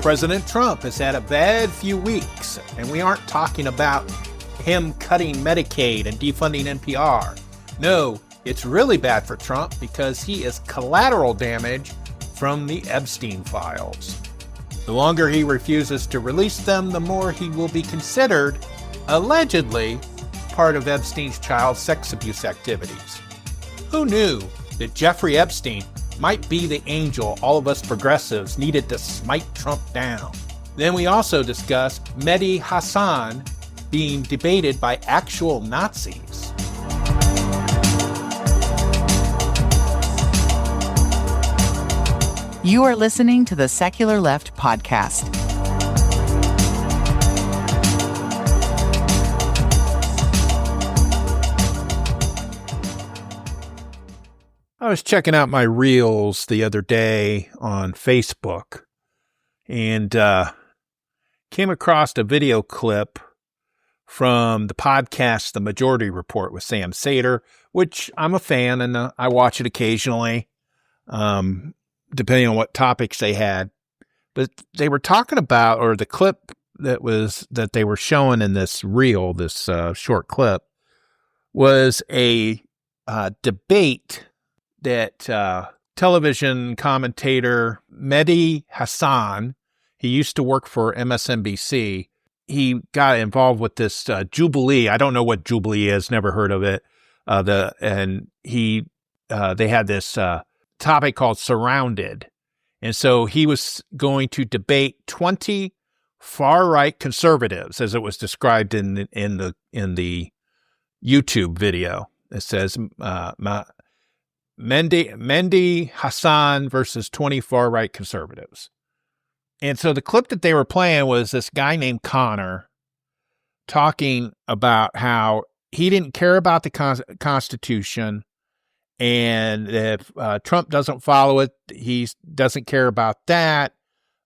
President Trump has had a bad few weeks, and we aren't talking about him cutting Medicaid and defunding NPR. No, it's really bad for Trump because he is collateral damage from the Epstein files. The longer he refuses to release them, the more he will be considered, allegedly, part of Epstein's child sex abuse activities. Who knew that Jeffrey Epstein might be the angel all of us progressives needed to smite Trump down? Then we also discussed Mehdi Hassan being debated by actual Nazis. You are listening to the Secular Left Podcast. I was checking out my reels the other day on Facebook and came across a video clip from the podcast The Majority Report with Sam Sater, which I'm a fan and I watch it occasionally, depending on what topics they had. But they were talking about, or the clip that they were showing in this reel, this short clip, was a debate that television commentator Mehdi Hassan, he used to work for MSNBC, he got involved with this Jubilee. I don't know what Jubilee is, never heard of it. They had this topic called Surrounded. And so he was going to debate 20 far-right conservatives, as it was described in the YouTube video. It says Mehdi Hassan versus 20 far-right conservatives. And so the clip that they were playing was this guy named Connor talking about how he didn't care about the Constitution, and if Trump doesn't follow it, he doesn't care about that.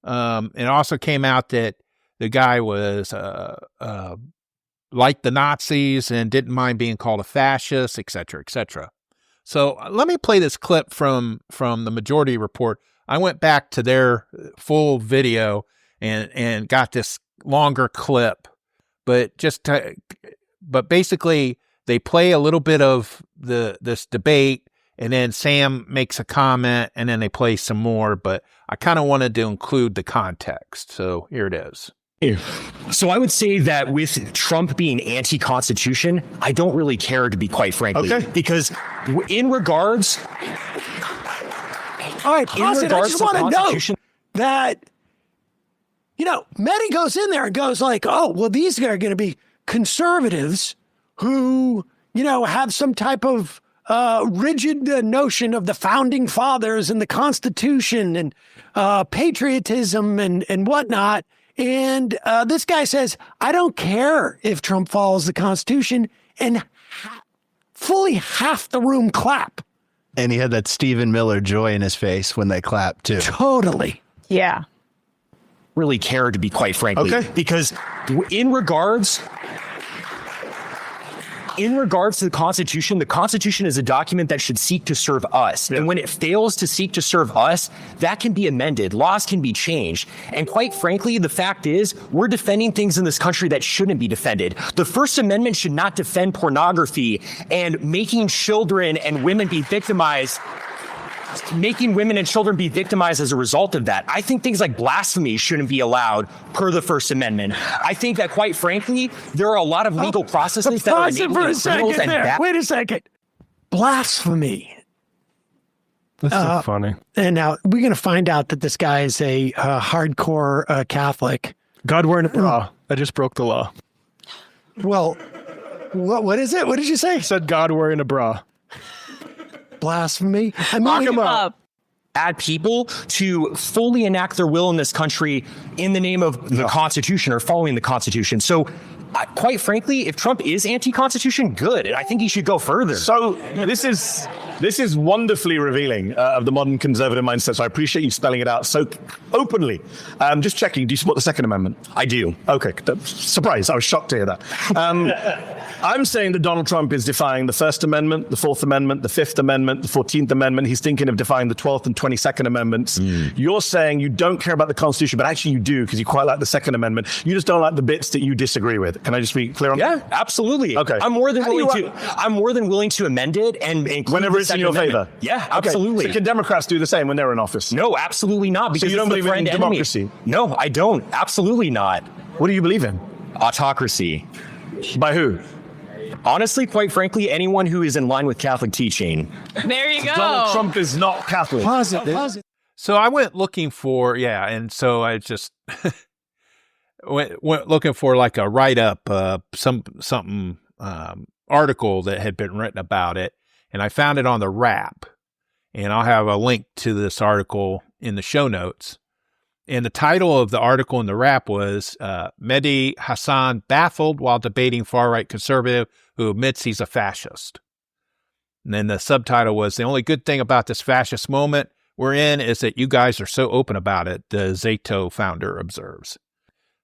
It also came out that the guy was like the Nazis and didn't mind being called a fascist, et cetera, et cetera. So let me play this clip from the Majority Report. I went back to their full video and got this longer clip, but basically they play a little bit of this debate, and then Sam makes a comment, and then they play some more. But I kind of wanted to include the context, so here it is. So I would say that with Trump being anti-Constitution, I don't really care, to be quite frankly. Okay. Because in regards... All right, I just want to note that, Mehdi goes in there and goes like, oh, well, these are going to be conservatives who, have some type of rigid notion of the founding fathers and the Constitution and patriotism and whatnot. And this guy says, I don't care if Trump follows the Constitution, and fully half the room clap. And he had that Stephen Miller joy in his face when they clapped, too. Totally. Yeah. Really care, to be quite frankly. Okay. Because in regards to the Constitution is a document that should seek to serve us. Yep. And when it fails to seek to serve us, that can be amended. Laws can be changed. And quite frankly, the fact is, we're defending things in this country that shouldn't be defended. The First Amendment should not defend pornography and making children and women be victimized. Making women and children be victimized as a result of that. I think things like blasphemy shouldn't be allowed per the First Amendment. I think that, quite frankly, there are a lot of legal processes that are enabling for a second there. Wait a second. Blasphemy. That's so funny. And now we're going to find out that this guy is a hardcore Catholic. God wearing a bra. I just broke the law. Well, what is it? What did you say? I said God wearing a bra. Blasphemy. Lock him up. Add people to fully enact their will in this country in the name of the Constitution or following the Constitution. So, quite frankly, if Trump is anti-Constitution, good. And I think he should go further. So this is This is wonderfully revealing of the modern conservative mindset, so I appreciate you spelling it out so openly. Just checking, do you support the Second Amendment? I do. Okay, surprise, I was shocked to hear that. I'm saying that Donald Trump is defying the First Amendment, the Fourth Amendment, the Fifth Amendment, the 14th Amendment. He's thinking of defying the 12th and 22nd Amendments. You're saying you don't care about the Constitution, but actually you do because you quite like the Second Amendment. You just don't like the bits that you disagree with. Can I just be clear on that? Yeah, absolutely. Okay. I'm more than willing to amend it and include whenever it's in your favor. Yeah, absolutely. Okay. So can Democrats do the same when they're in office? No, absolutely not. Because so you don't believe in democracy? No, I don't. Absolutely not. What do you believe in? Autocracy. By who? Honestly, quite frankly, anyone who is in line with Catholic teaching. There you go. Donald Trump is not Catholic. Positive. So I went looking for, and so I just went looking for like a write-up, something article that had been written about it, and I found it on the Wrap, and I'll have a link to this article in the show notes. And the title of the article in the Wrap was Mehdi Hassan baffled while debating far-right conservative who admits he's a fascist. And then the subtitle was, the only good thing about this fascist moment we're in is that you guys are so open about it, the Zato founder observes.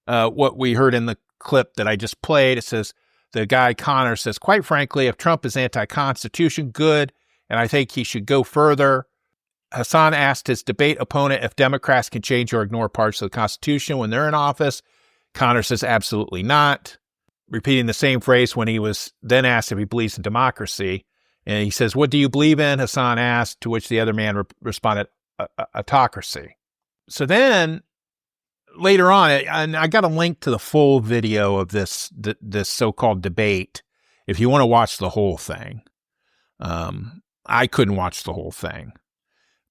What we heard in the clip that I just played, it says, the guy Connor says, quite frankly, if Trump is anti-Constitution, good, and I think he should go further. Hassan asked his debate opponent if Democrats can change or ignore parts of the Constitution when they're in office. Connor says absolutely not, repeating the same phrase when he was then asked if he believes in democracy. And he says, what do you believe in? Hassan asked, to which the other man responded, autocracy. So then later on, and I got a link to the full video of this so-called debate if you want to watch the whole thing. I couldn't watch the whole thing.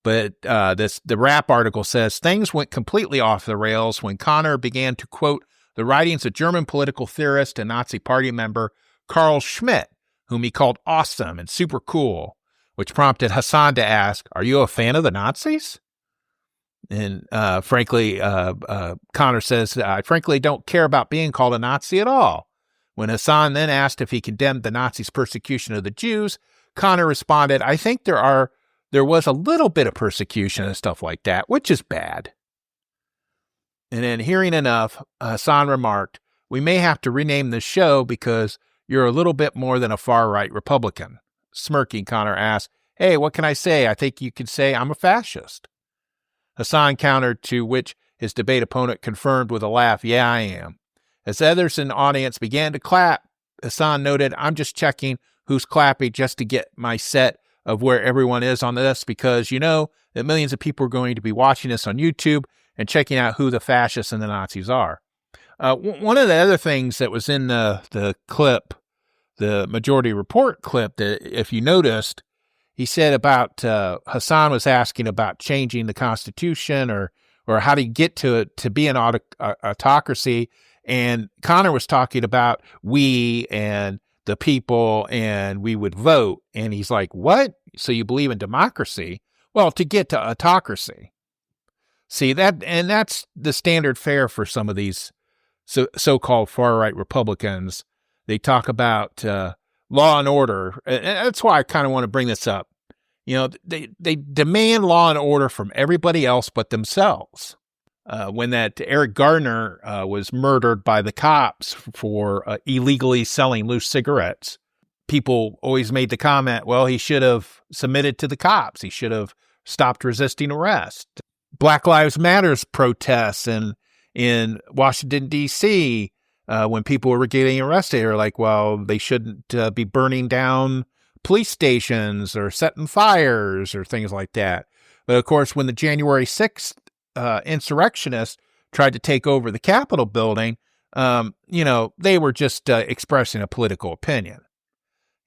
But the Wrap article says, things went completely off the rails when Connor began to quote the writings of German political theorist and Nazi party member Carl Schmitt, whom he called awesome and super cool, which prompted Hassan to ask, are you a fan of the Nazis? And frankly, Connor says, I frankly don't care about being called a Nazi at all. When Hassan then asked if he condemned the Nazis' persecution of the Jews, Connor responded, I think there was a little bit of persecution and stuff like that, which is bad. And then hearing enough, Hassan remarked, we may have to rename this show because you're a little bit more than a far-right Republican. Smirking, Connor asked, hey, what can I say? I think you could say I'm a fascist. Hassan countered, to which his debate opponent confirmed with a laugh, yeah, I am. As others in the audience began to clap, Hassan noted, I'm just checking who's clapping just to get my set of where everyone is on this, because you know that millions of people are going to be watching this on YouTube and checking out who the fascists and the Nazis are. One of the other things that was in the clip, the Majority Report clip, that if you noticed, he said about Hassan was asking about changing the Constitution or how do you get to it to be an autocracy, and Connor was talking about we and the people, and we would vote. And he's like, what? So you believe in democracy? Well, to get to autocracy. See, that's the standard fare for some of these so-called far-right Republicans. They talk about law and order. And that's why I kind of want to bring this up. You know, they demand law and order from everybody else but themselves. When that Eric Gardner was murdered by the cops for illegally selling loose cigarettes, people always made the comment, well, he should have submitted to the cops. He should have stopped resisting arrest. Black Lives Matters protests in Washington, D.C., when people were getting arrested, they were like, well, they shouldn't be burning down police stations or setting fires or things like that. But of course, when the January 6th insurrectionists tried to take over the Capitol building, they were just expressing a political opinion.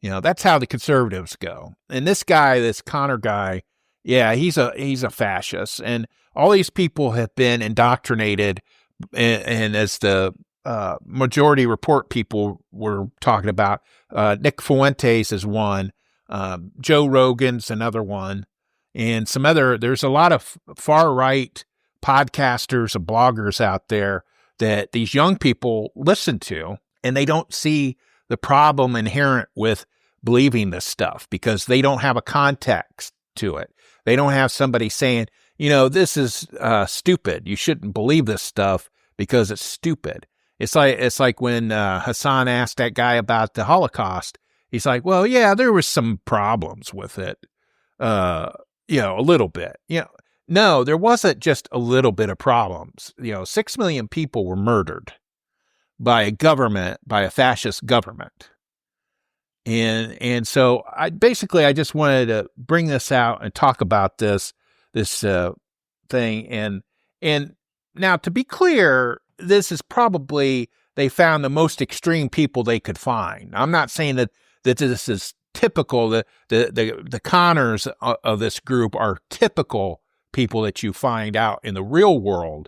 That's how the conservatives go. And this guy, this Connor guy, yeah, he's a fascist. And all these people have been indoctrinated. And as the Majority Report people were talking about, Nick Fuentes is one, Joe Rogan's another one, and there's a lot of far-right podcasters and bloggers out there that these young people listen to, and they don't see the problem inherent with believing this stuff because they don't have a context to it. They don't have somebody saying, this is stupid. You shouldn't believe this stuff because it's stupid. It's like when Hassan asked that guy about the Holocaust. He's like, well, yeah, there was some problems with it, a little bit. No, there wasn't just a little bit of problems. 6 million people were murdered by a fascist government. And so I just wanted to bring this out and talk about this thing. And now, to be clear, this is probably, they found the most extreme people they could find. I'm not saying that this is typical. The conners of this group are typical people that you find out in the real world,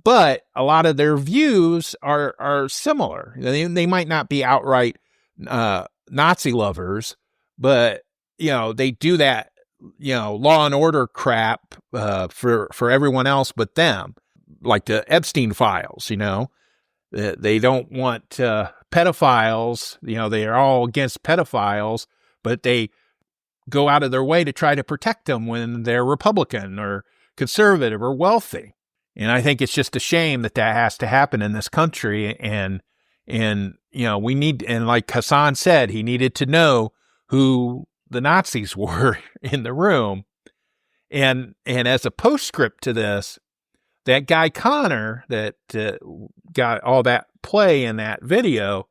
but a lot of their views are similar. They might not be outright Nazi lovers, but they do that law and order crap for everyone else but them, like the Epstein files. They don't want pedophiles. They are all against pedophiles, but they go out of their way to try to protect them when they're Republican or conservative or wealthy. And I think it's just a shame that has to happen in this country. And we need, and like Hassan said, he needed to know who the Nazis were in the room. And as a postscript to this, that guy Connor that got all that play in that video,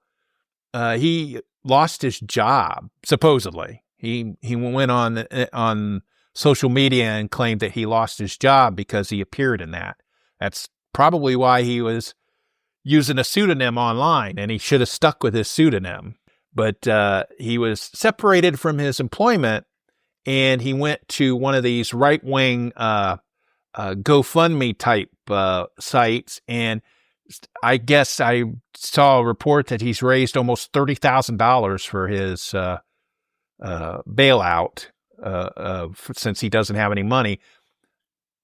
he lost his job, supposedly. He went on social media and claimed that he lost his job because he appeared in that. That's probably why he was using a pseudonym online, and he should have stuck with his pseudonym. But he was separated from his employment, and he went to one of these right-wing GoFundMe type sites, and I guess I saw a report that he's raised almost $30,000 for his bailout since he doesn't have any money.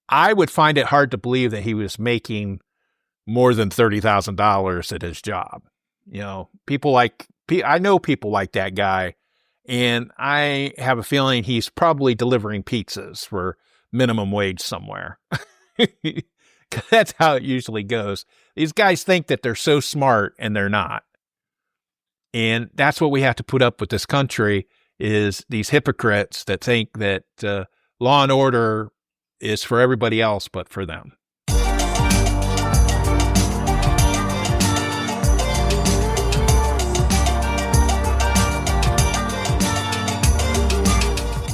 I would find it hard to believe that he was making more than $30,000 at his job. I know people like that guy, and I have a feeling he's probably delivering pizzas for minimum wage somewhere. That's how it usually goes. These guys think that they're so smart, and they're not. And that's what we have to put up with this country, is these hypocrites that think that law and order is for everybody else but for them.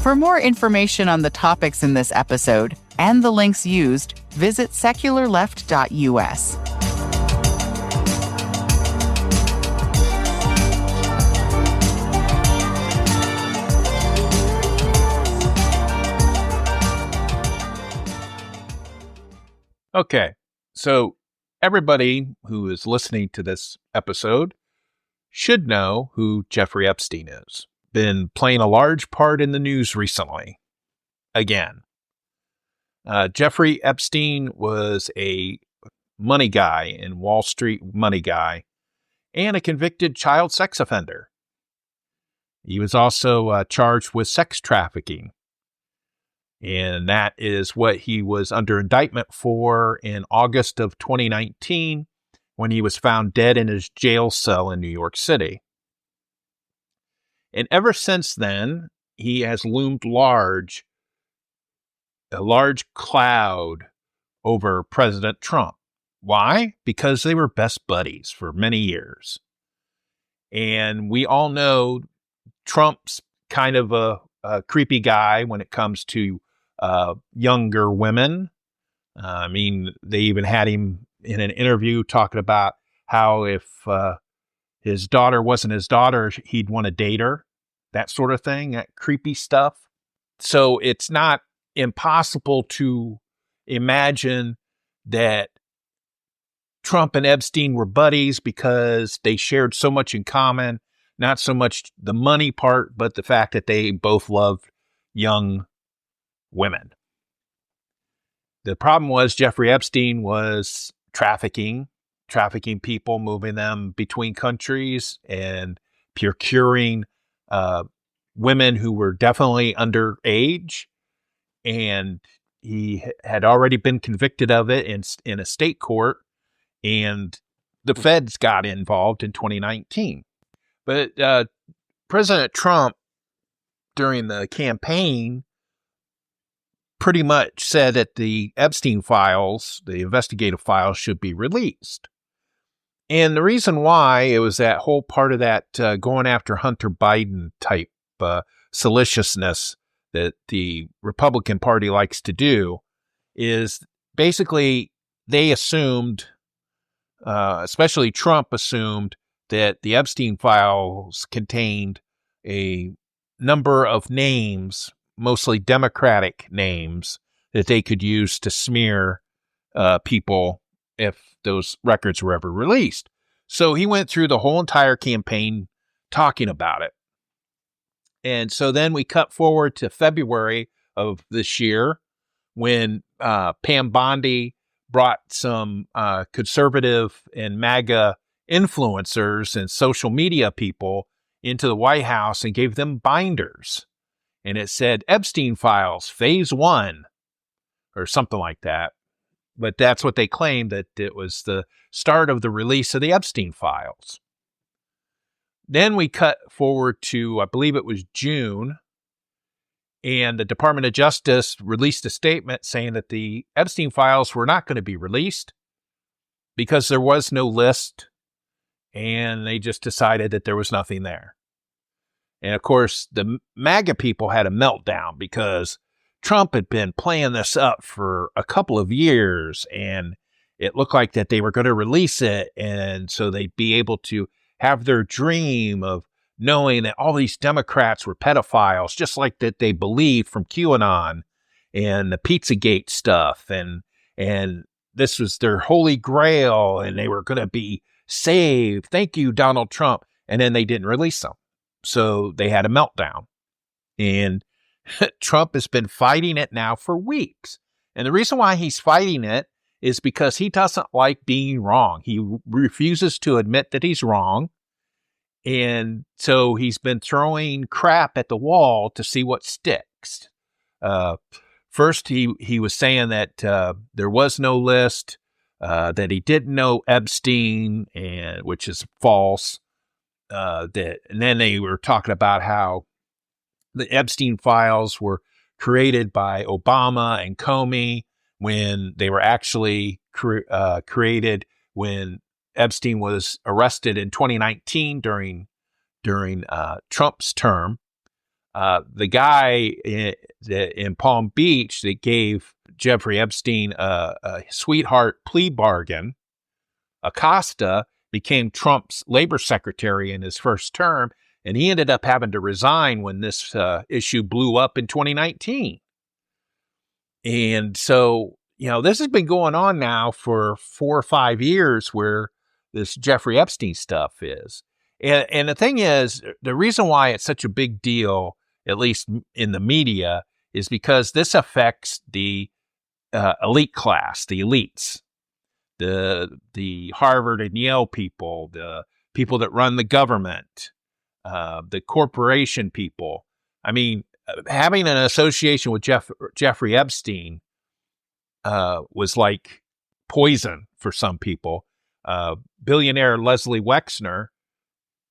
For more information on the topics in this episode and the links used, visit secularleft.us. Okay, so everybody who is listening to this episode should know who Jeffrey Epstein is. Been playing a large part in the news recently. Again, Jeffrey Epstein was a money guy in Wall Street, money guy, and a convicted child sex offender. He was also charged with sex trafficking. And that is what he was under indictment for in August of 2019 when he was found dead in his jail cell in New York City. And ever since then, he has loomed a large cloud over President Trump. Why? Because they were best buddies for many years. And we all know Trump's kind of a creepy guy when it comes to younger women. I mean, they even had him in an interview talking about how if his daughter wasn't his daughter, he'd want to date her, that sort of thing, that creepy stuff. So it's not impossible to imagine that Trump and Epstein were buddies because they shared so much in common, not so much the money part, but the fact that they both loved young women. The problem was Jeffrey Epstein was trafficking people, moving them between countries and procuring women who were definitely underage, and he had already been convicted of it in a state court, and the feds got involved in 2019. But President Trump, during the campaign, pretty much said that the Epstein files, the investigative files, should be released. And the reason why it was that whole part of that going after Hunter Biden type salaciousness that the Republican Party likes to do is basically they assumed, especially Trump assumed, that the Epstein files contained a number of names, mostly Democratic names, that they could use to smear people if those records were ever released. So he went through the whole entire campaign talking about it. And so then we cut forward to February of this year when Pam Bondi brought some conservative and MAGA influencers and social media people into the White House and gave them binders. And it said Epstein Files, Phase 1, or something like that. But that's what they claimed, that it was the start of the release of the Epstein Files. Then we cut forward to, I believe it was June, and the Department of Justice released a statement saying that the Epstein Files were not going to be released because there was no list, and they just decided that there was nothing there. And of course, the MAGA people had a meltdown because Trump had been playing this up for a couple of years, and it looked like that they were going to release it, and so they'd be able to have their dream of knowing that all these Democrats were pedophiles, just like that they believed from QAnon and the Pizzagate stuff, and this was their holy grail, and they were going to be saved. Thank you, Donald Trump. And then they didn't release them. So they had a meltdown. And Trump has been fighting it now for weeks. And the reason why he's fighting it is because he doesn't like being wrong. He refuses to admit that he's wrong. And so he's been throwing crap at the wall to see what sticks. First, he was saying that there was no list, that he didn't know Epstein, which is false. And then they were talking about how the Epstein files were created by Obama and Comey when they were actually created when Epstein was arrested in 2019 during Trump's term. The guy in Palm Beach that gave Jeffrey Epstein a sweetheart plea bargain, Acosta, became Trump's labor secretary in his first term, and he ended up having to resign when this issue blew up in 2019. And so, this has been going on now for 4 or 5 years where this Jeffrey Epstein stuff is. And the thing is, the reason why it's such a big deal, at least in the media, is because this affects the elite class, the elites, the Harvard and Yale people, the people that run the government, the corporation people. I mean, having an association with Jeffrey Epstein was like poison for some people. Billionaire Leslie Wexner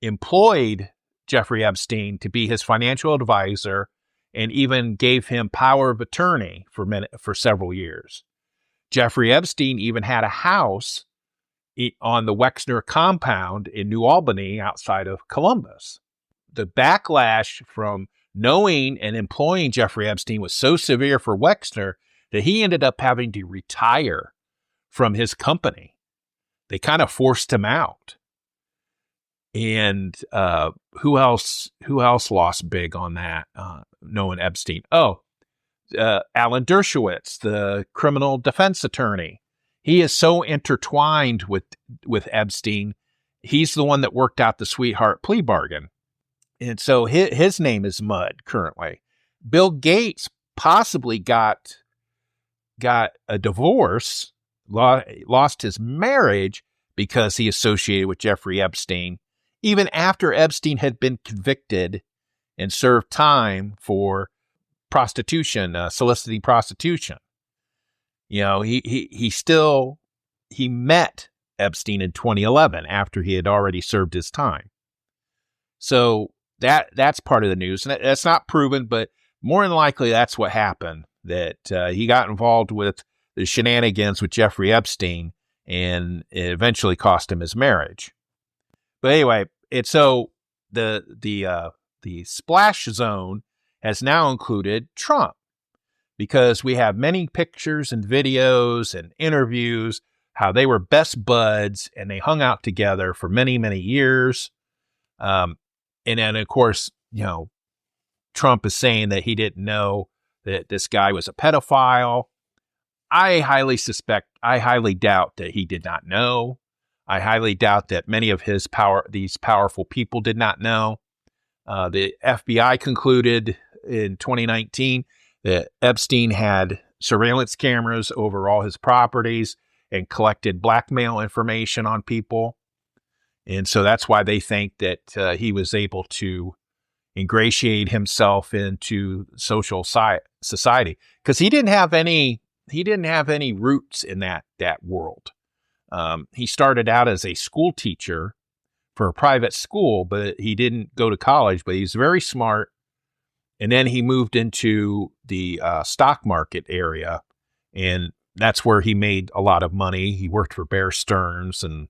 employed Jeffrey Epstein to be his financial advisor and even gave him power of attorney for several years. Jeffrey Epstein even had a house on the Wexner compound in New Albany outside of Columbus. The backlash from knowing and employing Jeffrey Epstein was so severe for Wexner that he ended up having to retire from his company. They kind of forced him out. And who else lost big on that, knowing Epstein? Oh, Alan Dershowitz, the criminal defense attorney. He is so intertwined with Epstein. He's the one that worked out the sweetheart plea bargain. And so his name is mud currently. Bill Gates possibly got a divorce, lost his marriage because he associated with Jeffrey Epstein, even after Epstein had been convicted and served time for prostitution, soliciting prostitution. You know, he met Epstein in 2011 after he had already served his time. So that's part of the news, and that's not proven, but more than likely that's what happened. That he got involved with the shenanigans with Jeffrey Epstein, and it eventually cost him his marriage. But anyway, the splash zone has now included Trump, because we have many pictures and videos and interviews how they were best buds and they hung out together for many, many years. And then, of course, Trump is saying that he didn't know that this guy was a pedophile. I highly doubt that he did not know. I highly doubt that many of these powerful people did not know. The FBI concluded in 2019 that Epstein had surveillance cameras over all his properties and collected blackmail information on people. And so that's why they think that he was able to ingratiate himself into social society, because he didn't have any roots in that world. He started out as a school teacher for a private school, but he didn't go to college, but he's very smart. And then he moved into the stock market area, and that's where he made a lot of money. He worked for Bear Stearns and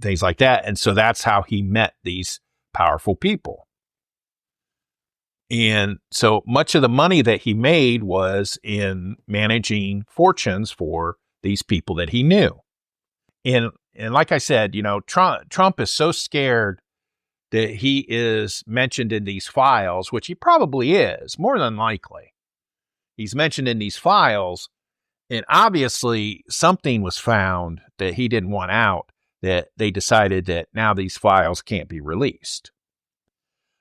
things like that. And so that's how he met these powerful people. And so much of the money that he made was in managing fortunes for these people that he knew. And like I said, Trump is so scared that he is mentioned in these files, which he probably is, more than likely. He's mentioned in these files, and obviously something was found that he didn't want out, that they decided that now these files can't be released.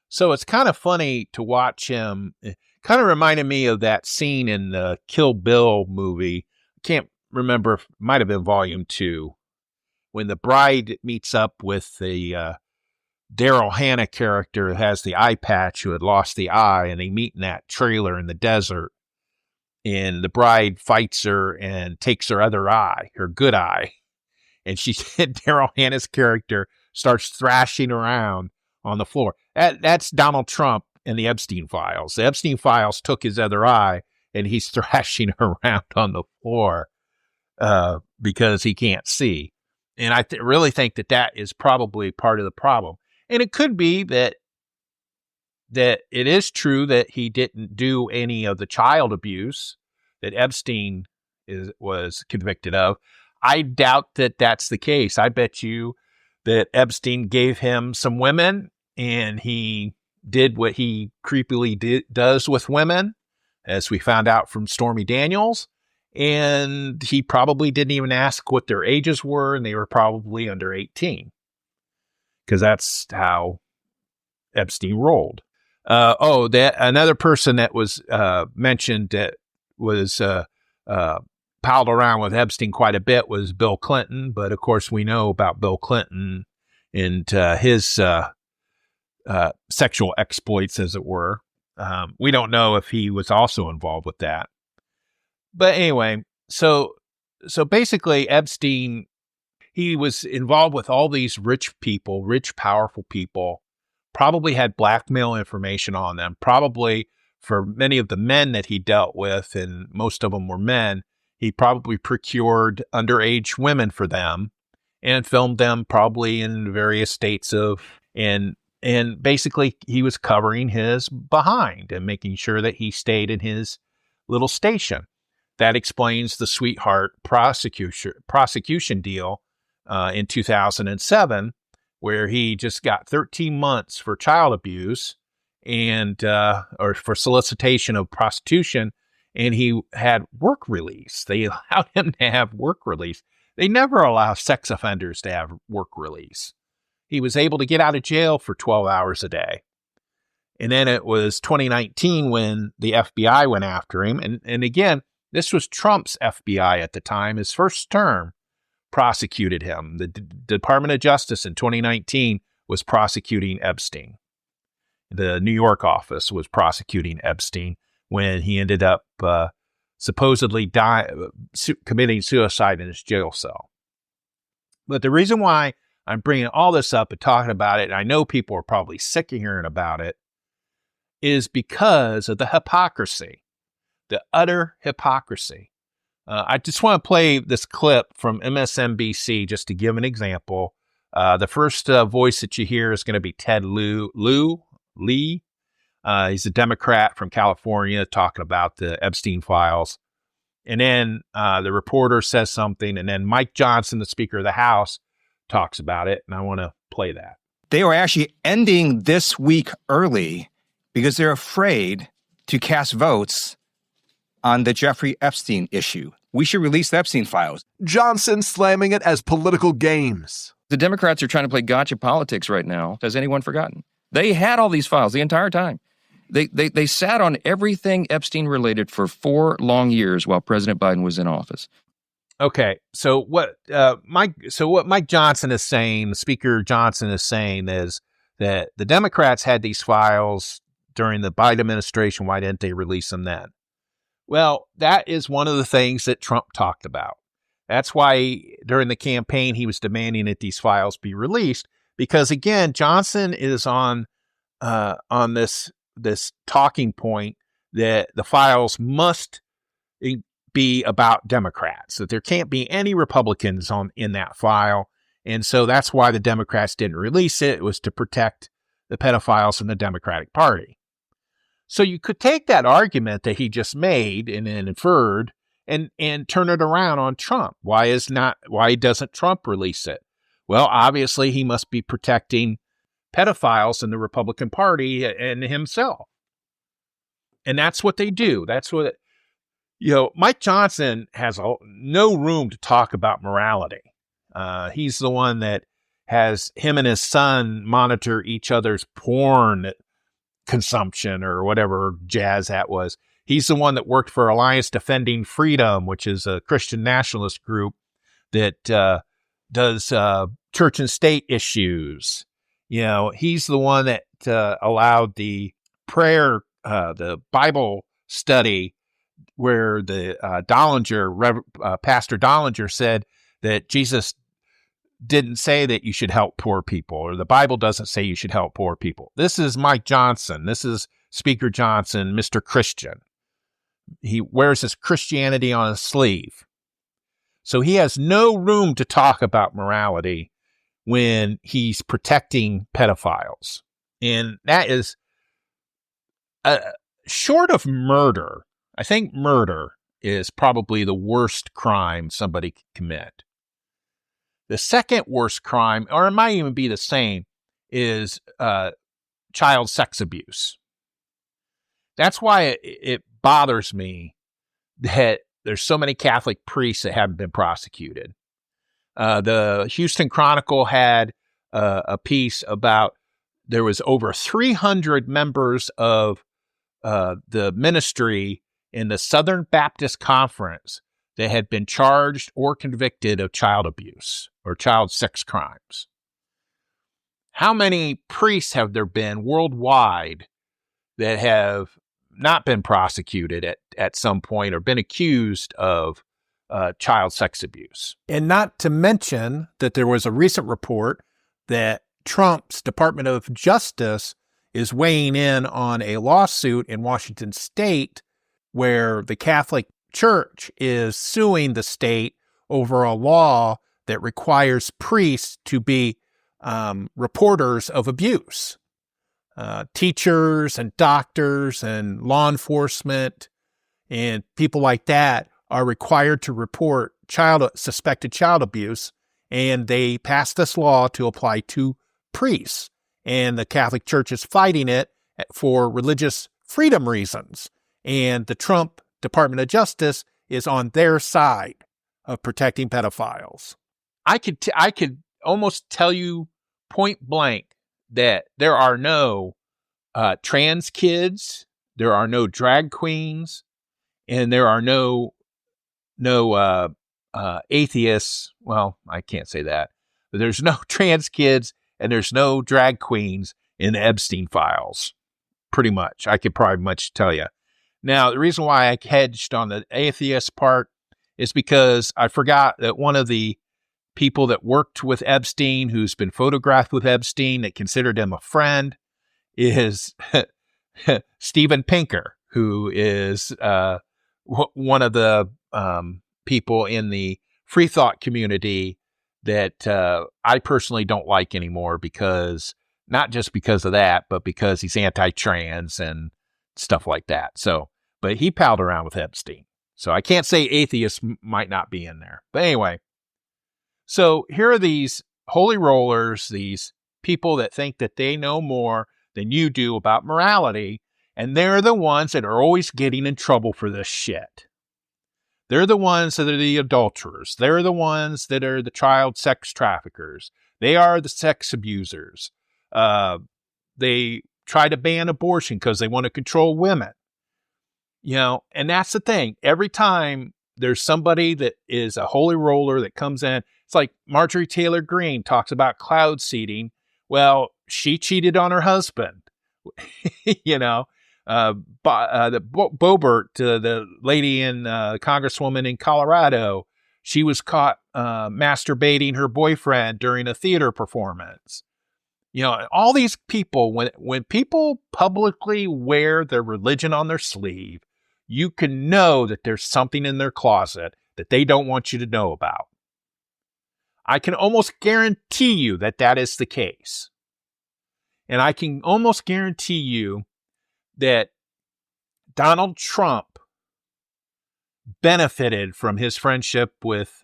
So it's kind of funny to watch him. It kind of reminded me of that scene in the Kill Bill movie. I can't remember, it might have been Volume 2, when the bride meets up with the Daryl Hannah character who has the eye patch, who had lost the eye, and they meet in that trailer in the desert. And the bride fights her and takes her other eye, her good eye. And Daryl Hannah's character starts thrashing around on the floor. That's Donald Trump and the Epstein files. The Epstein files took his other eye, and he's thrashing around on the floor because he can't see. And I really think that is probably part of the problem. And it could be that it is true that he didn't do any of the child abuse that Epstein was convicted of. I doubt that that's the case. I bet you that Epstein gave him some women, and he did what he creepily does with women, as we found out from Stormy Daniels. And he probably didn't even ask what their ages were, and they were probably under 18. Because that's how Epstein rolled. Another person that was mentioned that was palled around with Epstein quite a bit was Bill Clinton. But of course, we know about Bill Clinton and his sexual exploits, as it were. We don't know if he was also involved with that. But anyway, so basically, Epstein, he was involved with all these rich, powerful people, probably had blackmail information on them, probably for many of the men that he dealt with, and most of them were men, he probably procured underage women for them and filmed them probably in various states and basically he was covering his behind and making sure that he stayed in his little station. That explains the sweetheart prosecution deal in 2007, where he just got 13 months for child abuse and or for solicitation of prostitution, and he had work release. They allowed him to have work release. They never allow sex offenders to have work release. He was able to get out of jail for 12 hours a day. And then it was 2019 when the FBI went after him. And again, this was Trump's FBI at the time. His first term prosecuted him. The Department of Justice in 2019 was prosecuting Epstein. the New York office was prosecuting Epstein when he ended up supposedly committing suicide in his jail cell. But the reason why I'm bringing all this up and talking about it, and I know people are probably sick of hearing about it, is because of the hypocrisy, the utter hypocrisy. I just want to play this clip from MSNBC just to give an example. The first voice that you hear is going to be Ted Lee. He's a Democrat from California talking about the Epstein files. And then the reporter says something, and then Mike Johnson, the Speaker of the House, talks about it, and I want to play that. They are actually ending this week early because they're afraid to cast votes on the Jeffrey Epstein issue. We should release the Epstein files. Johnson slamming it as political games. The Democrats are trying to play gotcha politics right now. Has anyone forgotten? They had all these files the entire time. They sat on everything Epstein related for 4 long years while President Biden was in office. Okay, so what Mike Johnson is saying, Speaker Johnson is saying, is that the Democrats had these files during the Biden administration. Why didn't they release them then? Well, that is one of the things that Trump talked about. That's why during the campaign he was demanding that these files be released, because again, Johnson is on this talking point that the files must be about Democrats, that there can't be any Republicans in that file. And so that's why the Democrats didn't release it. It was to protect the pedophiles from the Democratic Party. So you could take that argument that he just made and inferred and turn it around on Trump. Why doesn't Trump release it? Well, obviously he must be protecting pedophiles in the Republican Party and himself. And that's what they do. That's what, Mike Johnson has no room to talk about morality. He's the one that has him and his son monitor each other's porn consumption or whatever jazz that was. He's the one that worked for Alliance Defending Freedom, which is a Christian nationalist group that does church and state issues. He's the one that allowed the prayer, the Bible study, where the Pastor Dollinger said that Jesus didn't say that you should help poor people, or the Bible doesn't say you should help poor people. This is Mike Johnson. This is Speaker Johnson, Mr. Christian. He wears his Christianity on his sleeve. So he has no room to talk about morality when he's protecting pedophiles. And that is short of murder. I think murder is probably the worst crime somebody can commit. The second worst crime, or it might even be the same, is child sex abuse. That's why it bothers me that there's so many Catholic priests that haven't been prosecuted. The Houston Chronicle had a piece about there was over 300 members of the ministry in the Southern Baptist Conference that had been charged or convicted of child abuse or child sex crimes. How many priests have there been worldwide that have not been prosecuted at some point or been accused of child sex abuse? And not to mention that there was a recent report that Trump's Department of Justice is weighing in on a lawsuit in Washington State where the Catholic Church is suing the state over a law that requires priests to be reporters of abuse. Teachers and doctors and law enforcement and people like that are required to report suspected child abuse, and they passed this law to apply to priests. And the Catholic Church is fighting it for religious freedom reasons. And the Trump Department of Justice is on their side of protecting pedophiles. I could almost tell you point blank that there are no trans kids, there are no drag queens, and there are no atheists. Well, I can't say that, but there's no trans kids and there's no drag queens in the Epstein files. pretty much. I could probably much tell you. Now, the reason why I hedged on the atheist part is because I forgot that one of the people that worked with Epstein, who's been photographed with Epstein, that considered him a friend, is Steven Pinker, who is one of the people in the free thought community that I personally don't like anymore, because not just because of that, but because he's anti-trans and stuff like that. So, but he palled around with Epstein. So I can't say atheists might not be in there. But anyway, so here are these holy rollers, these people that think that they know more than you do about morality, and they're the ones that are always getting in trouble for this shit. They're the ones that are the adulterers. They're the ones that are the child sex traffickers. They are the sex abusers. They try to ban abortion because they want to control women. You know, and that's the thing. Every time there's somebody that is a holy roller that comes in, it's like Marjorie Taylor Greene talks about cloud seeding. Well, she cheated on her husband. You know, Boebert, the lady congresswoman in Colorado, she was caught masturbating her boyfriend during a theater performance. You know, all these people, when people publicly wear their religion on their sleeve, you can know that there's something in their closet that they don't want you to know about. I can almost guarantee you that that is the case. And I can almost guarantee you that Donald Trump benefited from his friendship with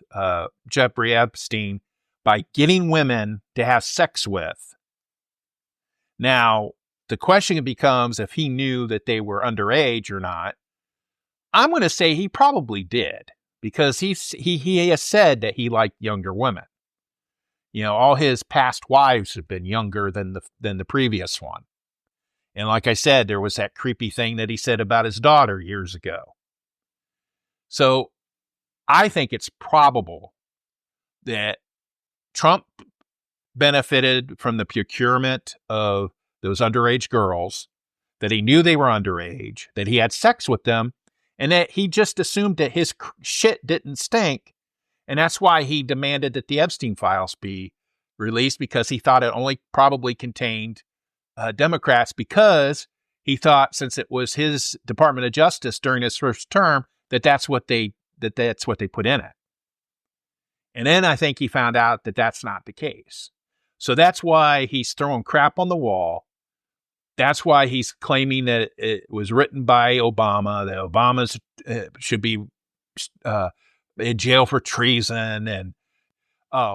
Jeffrey Epstein by getting women to have sex with. Now, the question becomes if he knew that they were underage or not. I'm going to say he probably did, because he has said that he liked younger women. You know, all his past wives have been younger than the previous one. And like I said, there was that creepy thing that he said about his daughter years ago. So I think it's probable that Trump benefited from the procurement of those underage girls, that he knew they were underage, that he had sex with them, and that he just assumed that his shit didn't stink. And that's why he demanded that the Epstein files be released, because he thought it only probably contained Democrats, because he thought, since it was his Department of Justice during his first term, that's what they put in it. And then I think he found out that that's not the case. So that's why he's throwing crap on the wall. That's why he's claiming that it was written by Obama, that Obama should be in jail for treason. And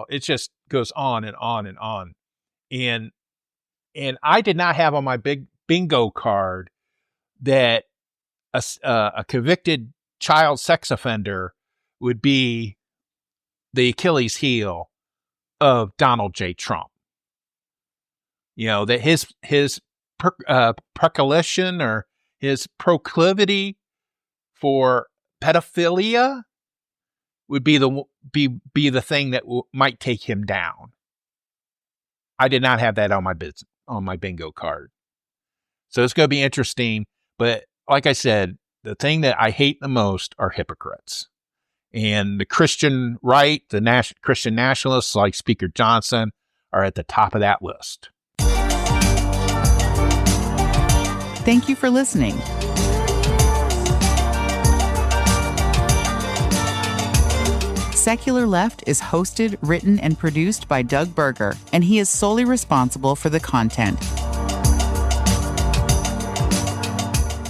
it just goes on and on and on. And I did not have on my big bingo card that a convicted child sex offender would be the Achilles heel of Donald J. Trump. You know, that his precaution or his proclivity for pedophilia would be the thing that might take him down. I did not have that on my bingo card. So it's going to be interesting. But like I said, the thing that I hate the most are hypocrites. And the Christian right, the Christian nationalists like Speaker Johnson, are at the top of that list. Thank you for listening. Secular Left is hosted, written, and produced by Doug Berger, and he is solely responsible for the content.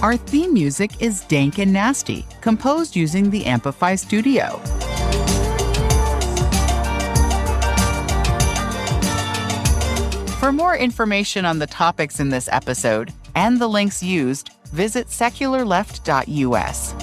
Our theme music is Dank and Nasty, composed using the Amplify Studio. For more information on the topics in this episode and the links used, visit secularleft.us.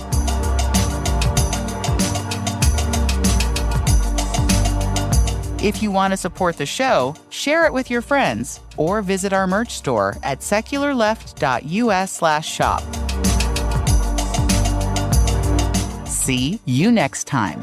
If you want to support the show, share it with your friends or visit our merch store at secularleft.us/shop. See you next time.